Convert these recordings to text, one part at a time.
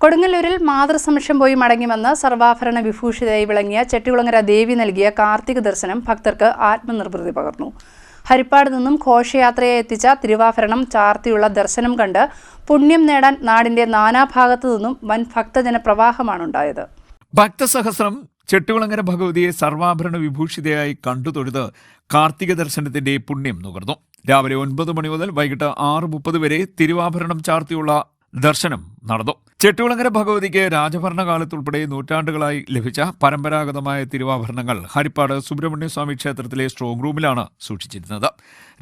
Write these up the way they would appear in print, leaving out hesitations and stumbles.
കൊടുങ്ങല്ലൂരിൽ മാതൃസംശം പോയി മടങ്ങിവന്ന് സർവാഭരണ വിഭൂഷിതയായി വിളങ്ങിയ ചെട്ടികുളങ്ങര ദേവി നൽകിയ കാർത്തിക ദർശനം ഭക്തർക്ക് ആത്മനിർവൃതി പകർന്നു. ഹരിപ്പാട് നിന്നും ഘോഷയാത്രയെ എത്തിച്ച തിരുവാഭരണം ചാർത്തിയുള്ള ദർശനം കണ്ട് പുണ്യം നേടാൻ നാടിന്റെ നാനാഭാഗത്തു നിന്നും വൻ ഭക്തജന പ്രവാഹമാണുണ്ടായത്. ഭക്തസഹസ്രം ചെട്ടികുളങ്ങര ഭഗവതിയെ സർവാഭരണ വിഭൂഷിതയായി കണ്ടു തൊഴുത് കാർത്തിക ദർശനത്തിന്റെ പുണ്യം നുകർന്നു. രാവിലെ 9 മണി മുതൽ വൈകിട്ട് 6:30 വരെ തിരുവാഭരണം ചാർത്തിയുള്ള ദർശനം നടന്നു. ചെട്ടികുളങ്ങര ഭഗവതിക്ക് രാജഭരണകാലത്തുൾപ്പെടെ നൂറ്റാണ്ടുകളായി ലഭിച്ച പരമ്പരാഗതമായ തിരുവാഭരണങ്ങൾ ഹരിപ്പാട് സുബ്രഹ്മണ്യസ്വാമി ക്ഷേത്രത്തിലെ സ്ട്രോങ് റൂമിലാണ് സൂക്ഷിച്ചിരുന്നത്.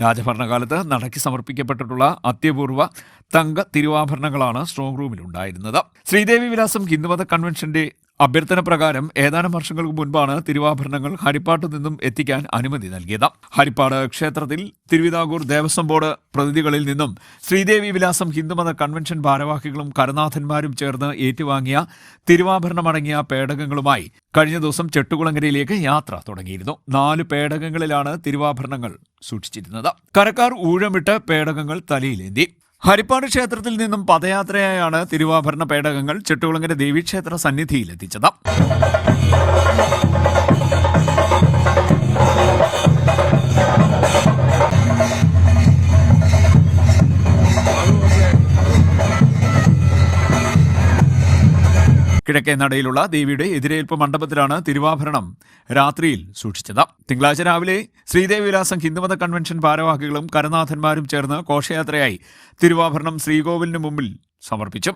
രാജഭരണകാലത്ത് നടക്കി സമർപ്പിക്കപ്പെട്ടിട്ടുള്ള അത്യപൂർവ തങ്ക തിരുവാഭരണങ്ങളാണ് സ്ട്രോങ് റൂമിലുണ്ടായിരുന്നത്. ശ്രീദേവി വിലാസം ഹിന്ദുമത കൺവെൻഷന്റെ അഭ്യർത്ഥന പ്രകാരം ഏതാനും വർഷങ്ങൾക്ക് മുൻപാണ് തിരുവാഭരണങ്ങൾ ഹരിപ്പാട്ട് നിന്നും എത്തിക്കാൻ അനുമതി നൽകിയത്. ഹരിപ്പാട് ക്ഷേത്രത്തിൽ തിരുവിതാംകൂർ ദേവസ്വം ബോർഡ് പ്രതിനിധികളിൽ നിന്നും ശ്രീദേവി വിലാസം ഹിന്ദുമത കൺവെൻഷൻ ഭാരവാഹികളും കരനാഥന്മാരും ചേർന്ന് ഏറ്റുവാങ്ങിയ തിരുവാഭരണമടങ്ങിയ പേടകങ്ങളുമായി കഴിഞ്ഞ ദിവസം ചെട്ടികുളങ്ങരയിലേക്ക് യാത്ര തുടങ്ങിയിരുന്നു. 4 പേടകങ്ങളിലാണ് തിരുവാഭരണങ്ങൾ സൂക്ഷിച്ചിരുന്നത്. കരക്കാർ ഊഴമിട്ട് പേടകങ്ങൾ തലയിലേന്തി. ഹരിപ്പാട് ക്ഷേത്രത്തിൽ നിന്നും പദയാത്രയായാണ് തിരുവാഭരണ പേടകങ്ങൾ ചെട്ടികുളങ്ങര ദേവീക്ഷേത്ര സന്നിധിയിലെത്തിച്ചത്. കിഴക്കേ നടയിലുള്ള ദേവിയുടെ എതിരേൽപ്പ് മണ്ഡപത്തിലാണ് തിരുവാഭരണം രാത്രിയിൽ സൂക്ഷിച്ചത്. തിങ്കളാഴ്ച രാവിലെ ശ്രീദേവി വിലാസം ഹിന്ദുമത കൺവെൻഷൻ ഭാരവാഹികളും കരനാഥന്മാരും ചേർന്ന് ഘോഷയാത്രയായി തിരുവാഭരണം ശ്രീകോവിലിന് മുമ്പിൽ സമർപ്പിച്ചു.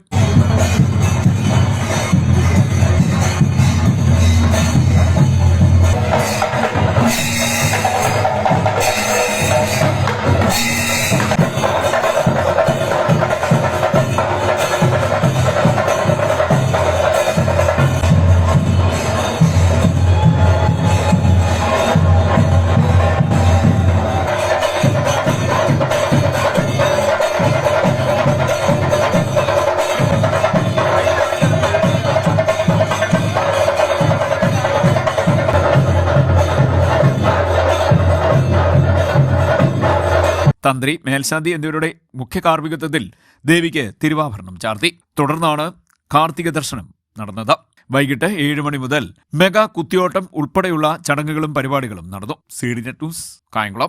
തന്ത്രി, മേൽശാന്തി എന്നിവരുടെ മുഖ്യ കാർമ്മികത്വത്തിൽ ദേവിക്ക് തിരുവാഭരണം ചാർത്തി. തുടർന്നാണ് കാർത്തിക ദർശനം നടന്നത്. വൈകിട്ട് 7 മണി മുതൽ മെഗാ കുത്തിയോട്ടം ഉൾപ്പെടെയുള്ള ചടങ്ങുകളും പരിപാടികളും നടന്നു. CDNet news, Kayamkulam.